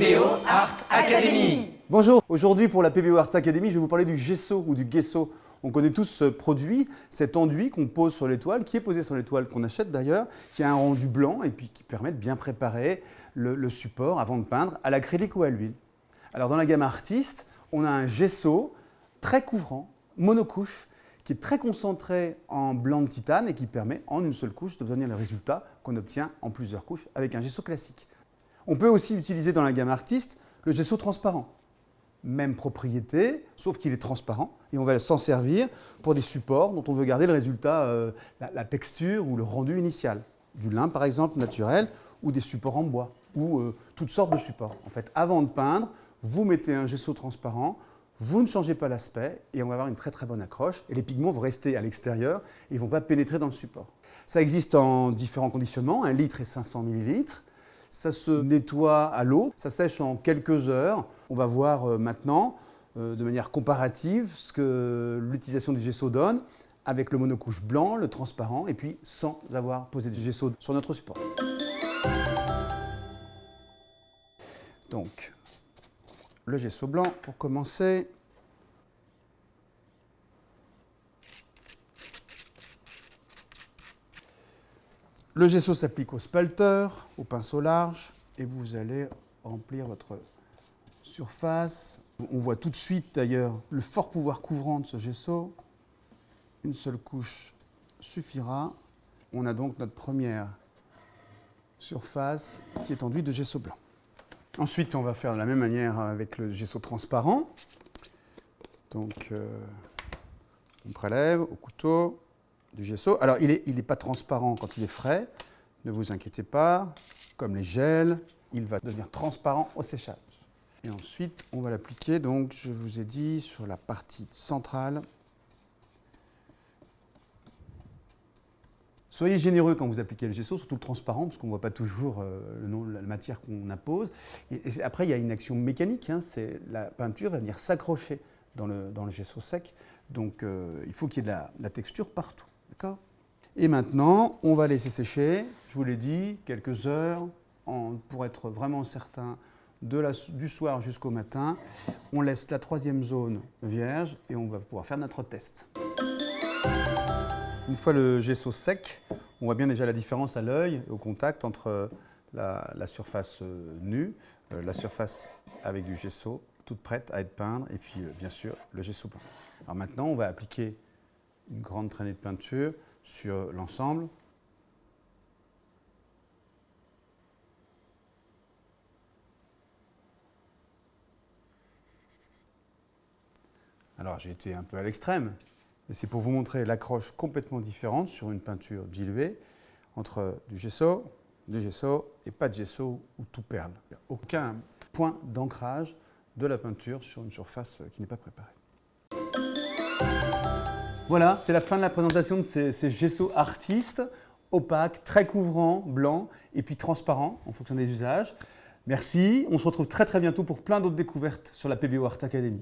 PBO Art Academy. Bonjour, aujourd'hui pour la PBO Art Academy, je vais vous parler du gesso ou du gesso. On connaît tous ce produit, cet enduit qu'on pose sur l'étoile, qui est posé sur l'étoile, qu'on achète d'ailleurs, qui a un rendu blanc et puis qui permet de bien préparer le support avant de peindre à l'acrylique ou à l'huile. Alors dans la gamme artiste, on a un gesso très couvrant, monocouche, qui est très concentré en blanc de titane et qui permet en une seule couche d'obtenir le résultat qu'on obtient en plusieurs couches avec un gesso classique. On peut aussi utiliser dans la gamme artiste le gesso transparent. Même propriété, sauf qu'il est transparent et on va s'en servir pour des supports dont on veut garder le résultat, la texture ou le rendu initial. Du lin par exemple naturel ou des supports en bois ou toutes sortes de supports. En fait, avant de peindre, vous mettez un gesso transparent, vous ne changez pas l'aspect et on va avoir une très très bonne accroche et les pigments vont rester à l'extérieur et ne vont pas pénétrer dans le support. Ça existe en différents conditionnements, 1 litre et 500 ml. Ça se nettoie à l'eau, ça sèche en quelques heures. On va voir maintenant, de manière comparative, ce que l'utilisation du gesso donne avec le monocouche blanc, le transparent, et puis sans avoir posé du gesso sur notre support. Donc, le gesso blanc pour commencer. Le gesso s'applique au spalter, au pinceau large, et vous allez remplir votre surface. On voit tout de suite d'ailleurs le fort pouvoir couvrant de ce gesso. Une seule couche suffira. On a donc notre première surface qui est enduite de gesso blanc. Ensuite, on va faire de la même manière avec le gesso transparent. Donc, on prélève au couteau du gesso. Alors, il n'est pas transparent quand il est frais, ne vous inquiétez pas. Comme les gels, il va devenir transparent au séchage. Et ensuite, on va l'appliquer, donc, je vous ai dit, sur la partie centrale. Soyez généreux quand vous appliquez le gesso, surtout le transparent, parce qu'on ne voit pas toujours la matière qu'on appose. Et après, il y a une action mécanique, la peinture va venir s'accrocher dans le gesso sec. Donc, il faut qu'il y ait de la texture partout. D'accord ? Et maintenant, on va laisser sécher, je vous l'ai dit, quelques heures, pour être vraiment certain, du soir jusqu'au matin. On laisse la troisième zone vierge et on va pouvoir faire notre test. Une fois le gesso sec, on voit bien déjà la différence à l'œil et au contact entre la surface nue, la surface avec du gesso, toute prête à être peinte, et puis bien sûr le gesso blanc. Alors maintenant, on va appliquer une grande traînée de peinture sur l'ensemble. Alors j'ai été un peu à l'extrême, mais c'est pour vous montrer l'accroche complètement différente sur une peinture diluée entre du gesso et pas de gesso ou tout perle. Il n'y a aucun point d'ancrage de la peinture sur une surface qui n'est pas préparée. Voilà, c'est la fin de la présentation de ces gessos artistes, opaques, très couvrants, blancs et puis transparents en fonction des usages. Merci, on se retrouve très très bientôt pour plein d'autres découvertes sur la PBO Art Academy.